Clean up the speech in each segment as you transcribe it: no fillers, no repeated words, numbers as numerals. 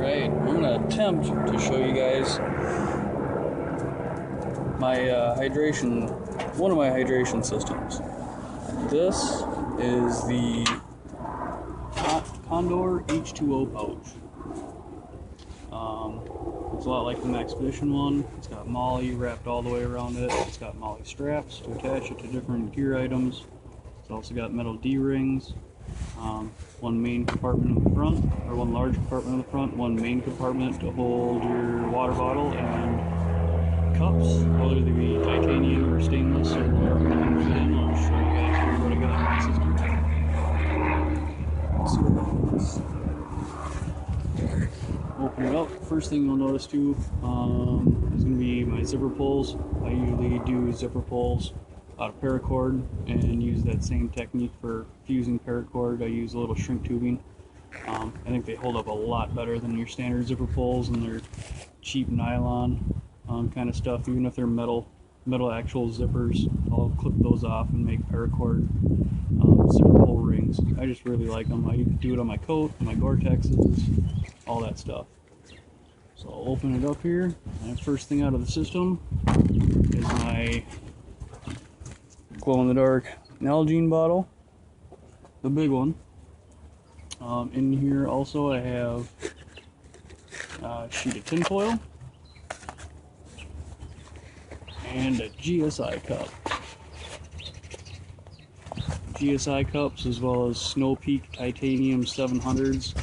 Alright, I'm going to attempt to show you guys my one of my hydration systems. This is the Condor H20 pouch. It's a lot like the Expedition one. It's got MOLLE wrapped all the way around it. It's got MOLLE straps to attach it to different gear items. It's also got metal D-rings. One main compartment in the front, or one large compartment in the front, one main compartment to hold your water bottle and cups, whether they be titanium or stainless or whatever you can fit in. I'll show you guys here what I got in my system. Let's see what it is. Open it up. First thing you'll notice too is going to be my zipper pulls. I usually do zipper pulls out of paracord and use that same technique for fusing paracord. I use a little shrink tubing. I think they hold up a lot better than your standard zipper pulls and their cheap nylon kind of stuff. Even if they're metal actual zippers, I'll clip those off and make paracord zipper pull rings. I just really like them. I do it on my coat, on my Gore-Texes, all that stuff. So I'll open it up here, and first thing out of the system is my glow-in-the-dark nalgene bottle, the big one. In here also I have a sheet of tin foil and a GSI cup. GSI cups as well as Snow Peak titanium 700s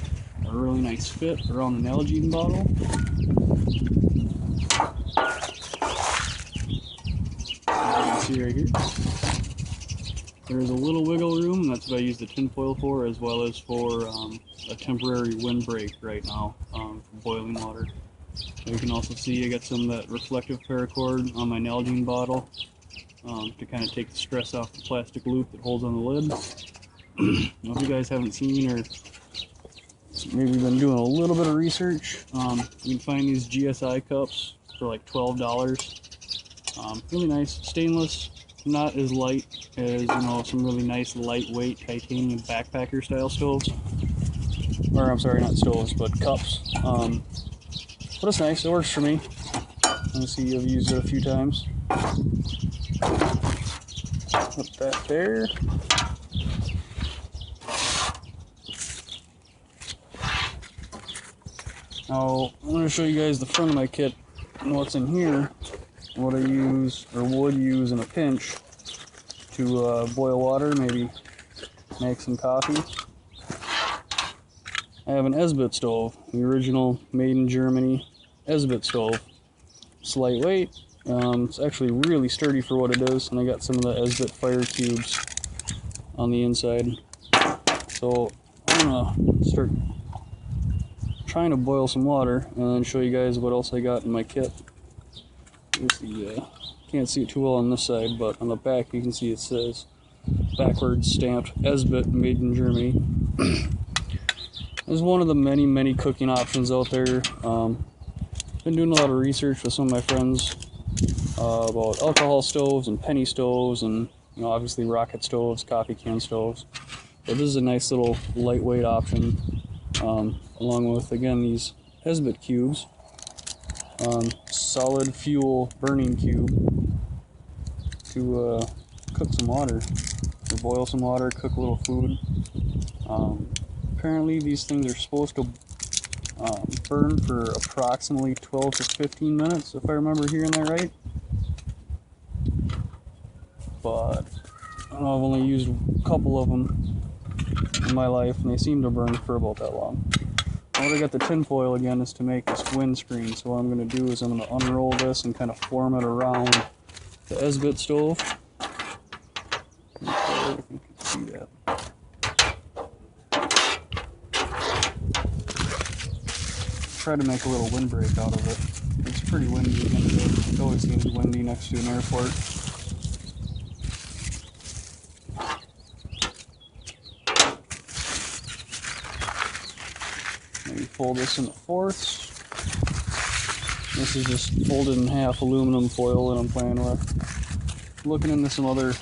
are a really nice fit around the nalgene bottle. As you can see right here, there's a little wiggle room, and that's what I use the tin foil for, as well as for a temporary windbreak right now for boiling water. So you can also see I got some of that reflective paracord on my nalgene bottle to kind of take the stress off the plastic loop that holds on the lid. Now, if you guys haven't seen or maybe been doing a little bit of research, you can find these GSI cups for like $12. Really nice, stainless. Not as light as, some really nice lightweight titanium backpacker style stoves. Or I'm sorry, not stoves, but cups. But it's nice, it works for me. Let me see, I've used it a few times. Put that there. Now, I'm going to show you guys the front of my kit and what's in here. What I use, or would use in a pinch, to boil water, maybe make some coffee. I have an esbit stove, the original made in Germany esbit stove. It's lightweight, it's actually really sturdy for what it is, and I got some of the esbit fire cubes on the inside. So I'm gonna start trying to boil some water and then show you guys what else I got in my kit. Here's the, can't see it too well on this side, but on the back you can see it says backwards stamped esbit made in Germany. This is one of the many cooking options out there. Been doing a lot of research with some of my friends about alcohol stoves and penny stoves and obviously rocket stoves, coffee can stoves. But this is a nice little lightweight option, along with again these esbit cubes. Solid fuel burning cube to cook some water, or boil some water, cook a little food. Apparently these things are supposed to burn for approximately 12 to 15 minutes, if I remember hearing that right. But I don't know, I've only used a couple of them in my life, and they seem to burn for about that long. What I got the tin foil again is to make this windscreen. So what I'm going to do is I'm going to unroll this and kind of form it around the esbit stove. I think you can see that. Try to make a little windbreak out of it. It's pretty windy again today. It always seems windy next to an airport. Maybe fold this into fourths. This is just folded in half aluminum foil that I'm playing with. Looking into some other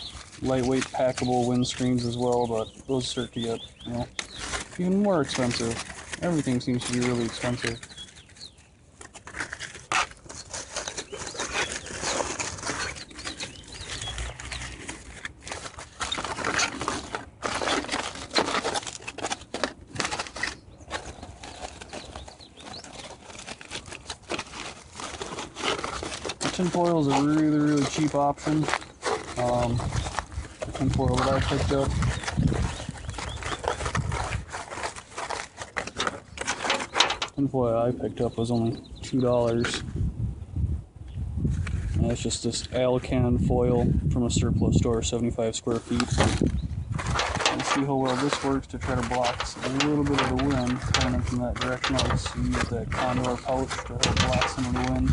lightweight packable windscreens as well, but those start to get, even more expensive. Everything seems to be really expensive. Tin foil is a really cheap option. The tin foil that I picked up. Tin foil I picked up was only $2. And that's just this Alcan foil from a surplus store, 75 square feet. Let's see how well this works to try to block a little bit of the wind coming from that direction. I'll just use that condor pouch to help block some of the wind.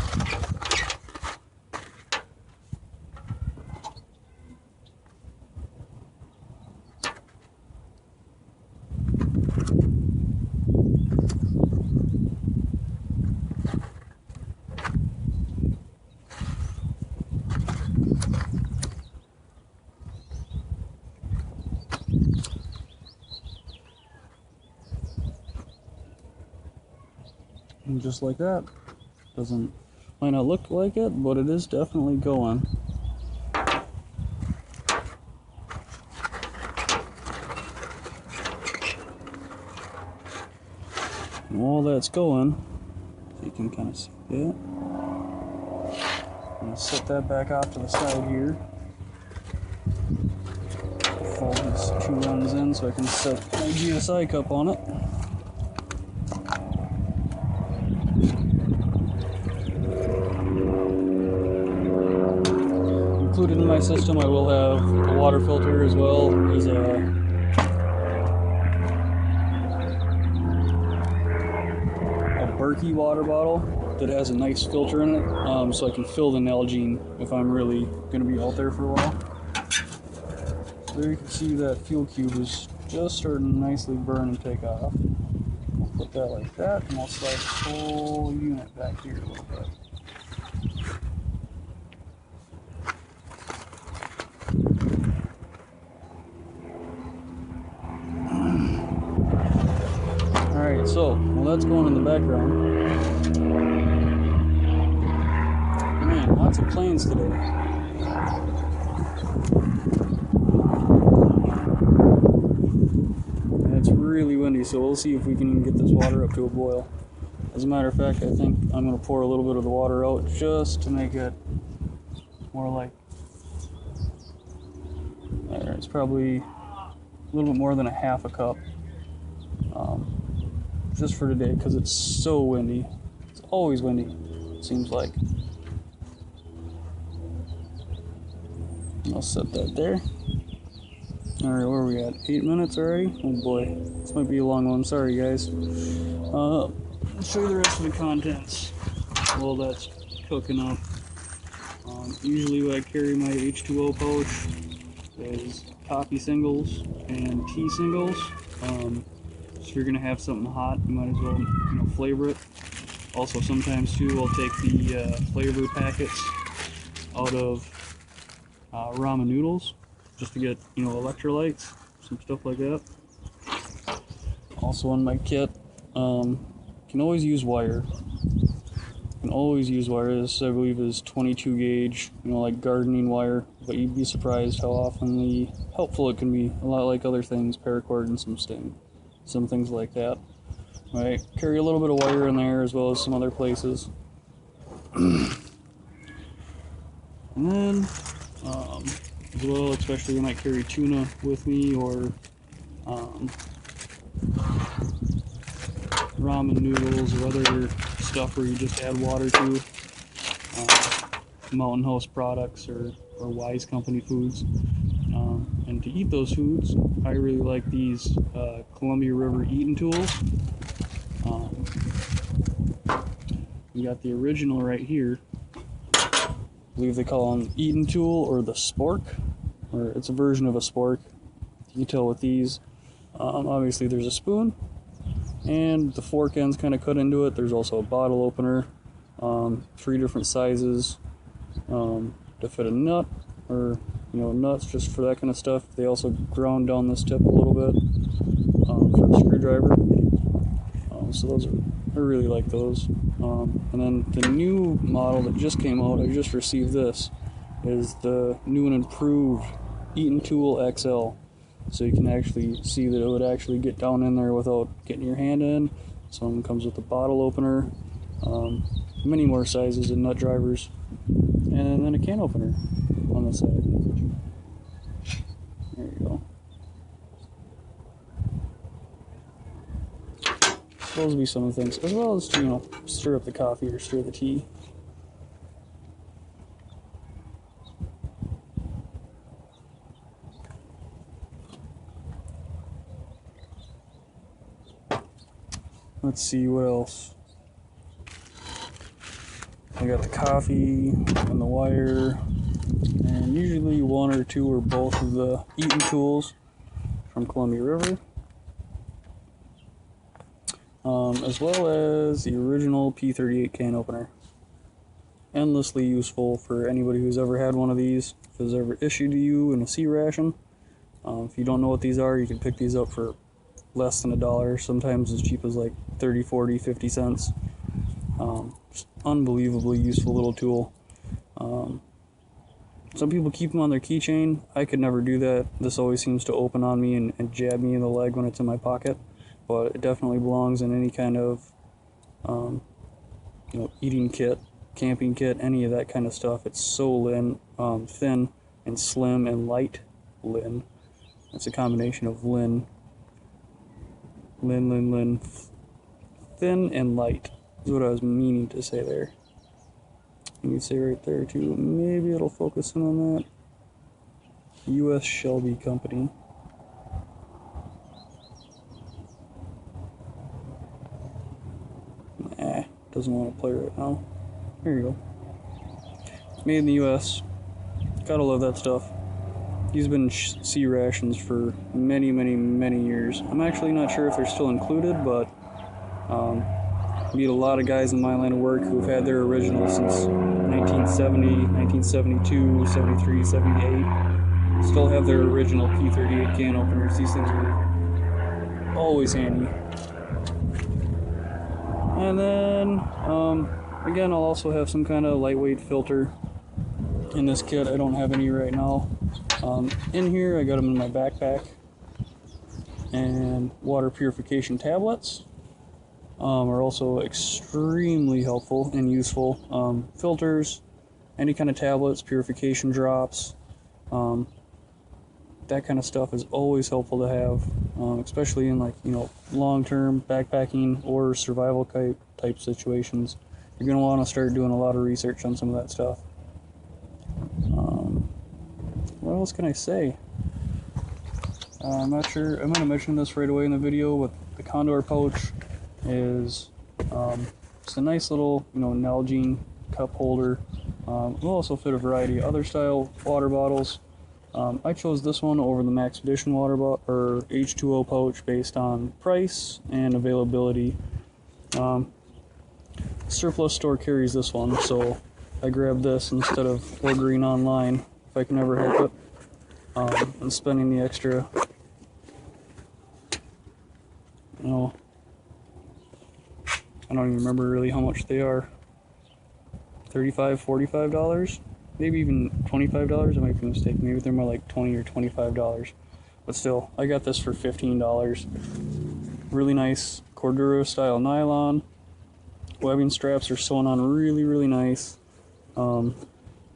And just like that, might not look like it, but it is definitely going. And while that's going, you can kind of see that. I'm going to set that back off to the side here. Fold these two ends in so I can set my GSI cup on it. Included in my system, I will have a water filter as well as a Berkey water bottle that has a nice filter in it, so I can fill the nalgene if I'm really going to be out there for a while. There you can see that fuel cube is just starting to nicely burn and take off. We'll put that like that, and we'll slide the whole unit back here a little bit. Alright, so while that's going in the background, man, lots of planes today. And it's really windy, so we'll see if we can get this water up to a boil. As a matter of fact, I think I'm going to pour a little bit of the water out just to make it more like, it's probably a little bit more than a half a cup. Just for today, because it's so windy. It's always windy, it seems like. I'll set that there. Alright, where are we at? 8 minutes already? Oh boy, this might be a long one. Sorry, guys. I'll show you the rest of the contents while that's cooking up. Usually I carry my H2O pouch is coffee singles and tea singles. If you're gonna have something hot, you might as well, flavor it. Also, sometimes too, I'll take the flavor packets out of ramen noodles just to get, electrolytes, some stuff like that. Also in my kit, can always use wire. This, I believe, is 22 gauge, like gardening wire. But you'd be surprised how often helpful it can be. A lot like other things, paracord and some things like that. Right, carry a little bit of wire in there as well as some other places. And then, as well, especially when I carry tuna with me or ramen noodles or other stuff where you just add water to, Mountain House products or Wise Company foods. And to eat those foods, I really like these Columbia River EAT'N TOOLs. We got the original right here. I believe they call them EAT'N Tool or the spork, or it's a version of a spork. You can tell with these. Obviously there's a spoon, and the fork end's kind of cut into it. There's also a bottle opener, 3 different sizes to fit a nut, or nuts just for that kind of stuff. They also ground down this tip a little bit for the screwdriver. So those are, I really like those. And then the new model that just came out, I just received this, is the new and improved EAT'N Tool XL. So you can actually see that it would actually get down in there without getting your hand in. So it comes with a bottle opener, many more sizes and nut drivers, and then a can opener on the side. There you go. Those will be some of the things, as well as, you know, stir up the coffee or stir the tea. Let's see what else. I got the coffee and the wire, and usually one or two or both of the EAT'N tools from Columbia River, as well as the original P38 can opener. Endlessly useful for anybody who's ever had one of these, if it's ever issued to you in a sea ration. If you don't know what these are, you can pick these up for less than $1, sometimes as cheap as like 30, 40, 50 cents. Just unbelievably useful little tool. Some people keep them on their keychain. I could never do that. This always seems to open on me and jab me in the leg when it's in my pocket. But it definitely belongs in any kind of you know, eating kit, camping kit, any of that kind of stuff. It's so thin and slim and light. It's a combination of thin and light is what I was meaning to say there. You can say right there too, maybe it'll focus in on that. U.S. Shelby Company. Nah, doesn't want to play right now. There you go. Made in the U.S. Gotta love that stuff. These have been sea rations for many, many, many years. I'm actually not sure if they're still included, but meet a lot of guys in my line of work who've had their original since 1970, 1972, 73, 78. Still have their original P38 can openers. These things are always handy. And then, again, I'll also have some kind of lightweight filter in this kit. I don't have any right now. In here, I got them in my backpack. And water purification tablets are also extremely helpful and useful. Filters, any kind of tablets, purification drops, that kind of stuff is always helpful to have, especially in, like, you know, long-term backpacking or survival type situations. You're going to want to start doing a lot of research on some of that stuff. What else can I say? I'm not sure. I'm going to mention this right away in the video, but the Condor pouch is it's a nice little, you know, nalgene cup holder. It'll also fit a variety of other style water bottles. I chose this one over the Maxpedition water bottle or H2O pouch based on price and availability. Surplus store carries this one, so I grabbed this instead of ordering online if I can ever help it, and spending the extra, you know, I don't even remember really how much they are. $35, $45, maybe even $25. I might be mistaken. Maybe they're more like $20 or $25. But still, I got this for $15. Really nice Cordura style nylon. Webbing straps are sewn on really, really nice.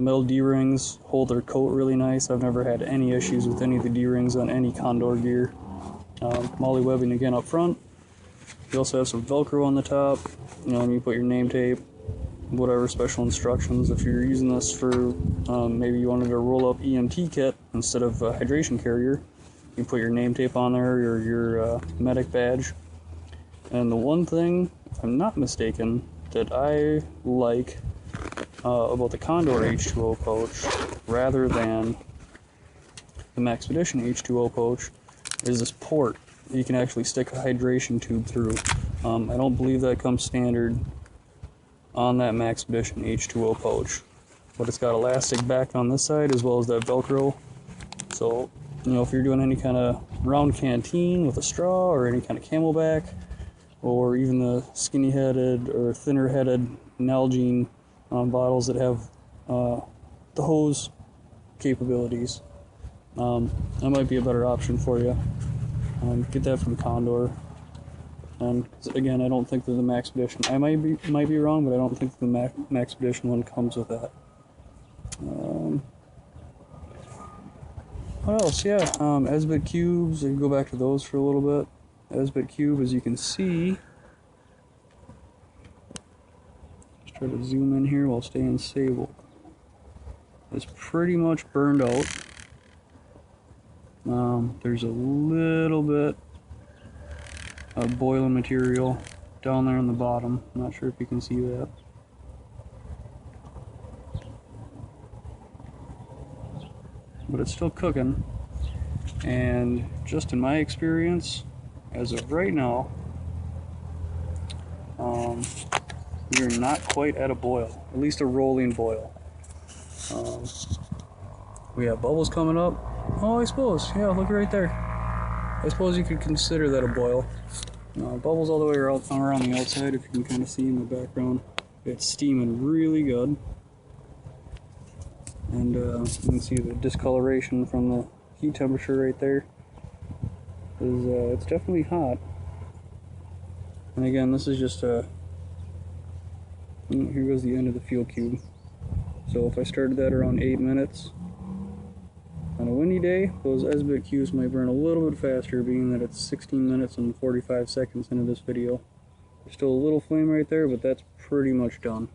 Metal D-rings hold their coat really nice. I've never had any issues with any of the D-rings on any Condor gear. Moly webbing again up front. You also have some Velcro on the top. You know, you put your name tape, whatever special instructions. If you're using this for maybe you wanted to roll up EMT kit instead of a hydration carrier, you can put your name tape on there or your medic badge. And the one thing, if I'm not mistaken, that I like about the Condor H2O pouch rather than the Maxpedition H2O pouch is this port you can actually stick a hydration tube through. I don't believe that comes standard on that Maxpedition H2O pouch, but it's got elastic back on this side as well as that Velcro. So, you know, if you're doing any kind of round canteen with a straw or any kind of camelback, or even the skinny headed or thinner headed nalgene bottles that have the hose capabilities. That might be a better option for you. Get that from Condor. And again, I don't think that the Maxpedition, I might be wrong, but I don't think the Maxpedition one comes with that. What else? Yeah, esbit cubes. I can go back to those for a little bit. Esbit cube, as you can see. Let's try to zoom in here while staying stable. It's pretty much burned out. There's a little bit of boiling material down there on the bottom. I'm not sure if you can see that. But it's still cooking, and just in my experience, as of right now, we're not quite at a boil, at least a rolling boil. We have bubbles coming up. Oh, I suppose, yeah, look right there. I suppose you could consider that a boil. Bubbles all the way around the outside, if you can kind of see in the background. It's steaming really good. And you can see the discoloration from the heat temperature right there. It's definitely hot. And again, this is just a... Here goes the end of the fuel cube. So if I started that around 8 minutes, on a windy day, those esbit cubes might burn a little bit faster, being that it's 16 minutes and 45 seconds into this video. There's still a little flame right there, but that's pretty much done.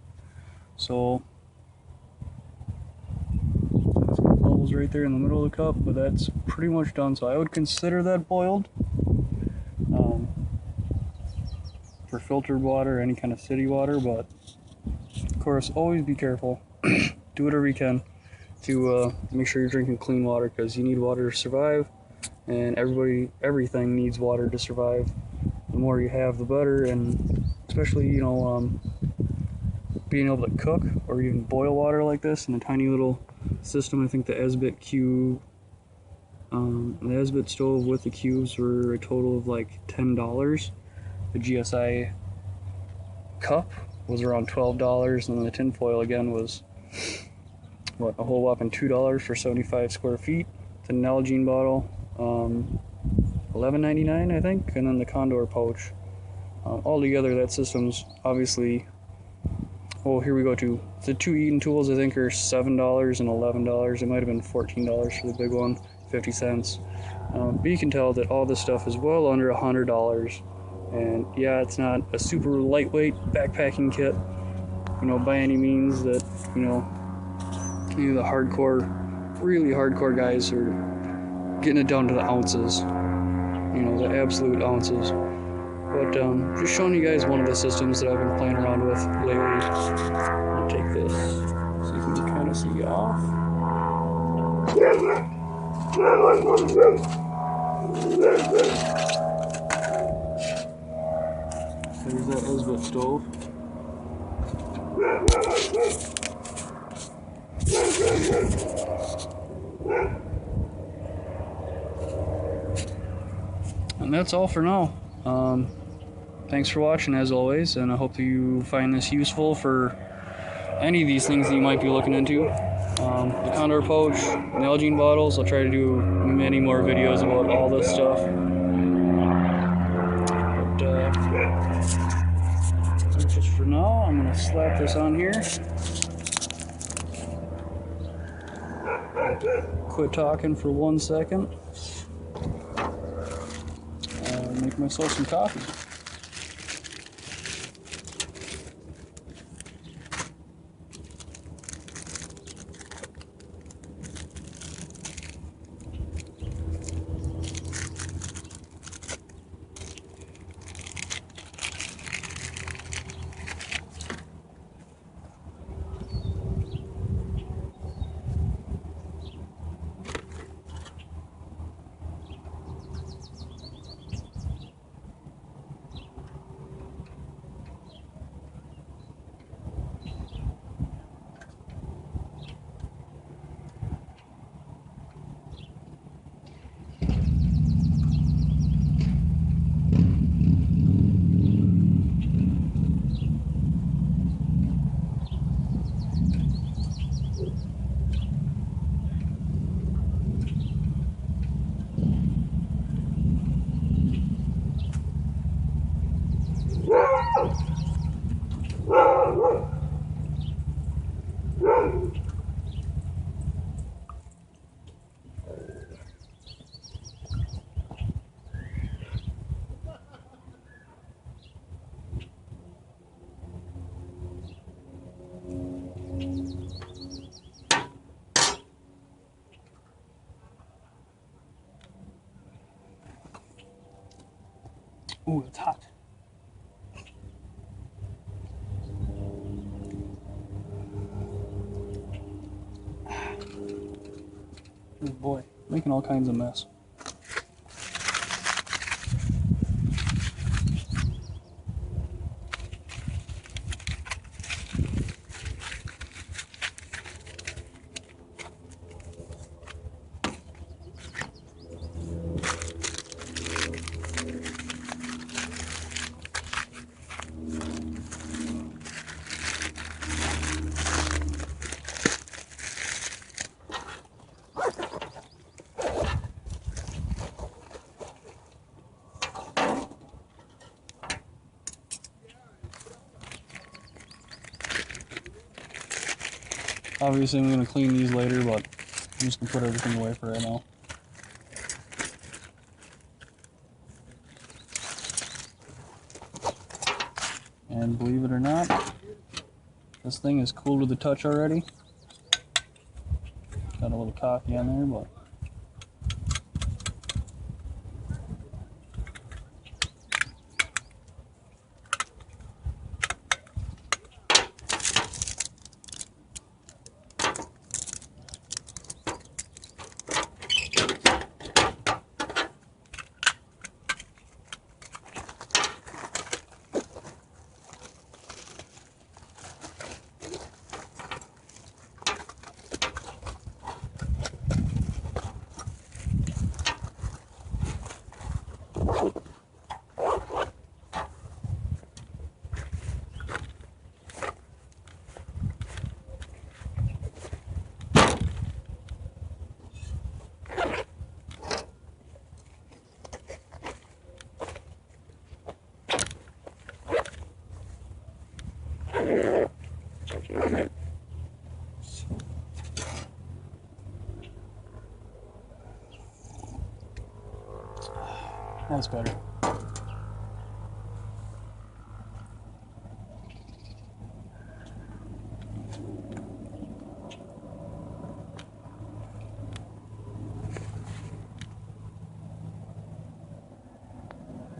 So bubbles right there in the middle of the cup, but that's pretty much done. So I would consider that boiled. For filtered water, any kind of city water, but of course always be careful. Do whatever you can to make sure you're drinking clean water, because you need water to survive, and everything needs water to survive. The more you have, the better. And especially, you know, being able to cook or even boil water like this in a tiny little system. I think the esbit cube, the esbit stove with the cubes were a total of like $10. The GSI cup was around $12, and then the tinfoil again was, what, a whole whopping $2 for 75 square feet. The nalgene bottle, $11.99 I think, and then the Condor pouch. Altogether, that system's obviously, oh, here we go to the 2 EAT'N tools. I think are $7 and $11. It might have been $14 for the big one, 50 cents. But you can tell that all this stuff is well under $100. And yeah, it's not a super lightweight backpacking kit, you know, by any means, that, you know, any of the hardcore, really hardcore guys are getting it down to the ounces, you know, the absolute ounces. But just showing you guys one of the systems that I've been playing around with lately. I'll take this so you can kind of see off. There's that esbit stove. And that's all for now. Thanks for watching as always, and I hope you find this useful for any of these things that you might be looking into. The Condor pouch, nalgene bottles, I'll try to do many more videos about all this stuff. But just for now, I'm going to slap this on here. Quit talking for 1 second. Make myself some coffee. Ooh, it's hot. Oh boy, making all kinds of mess. Obviously I'm going to clean these later, but I'm just going to put everything away for right now. And believe it or not, this thing is cool to the touch already. Got a little coffee on there, but that's better.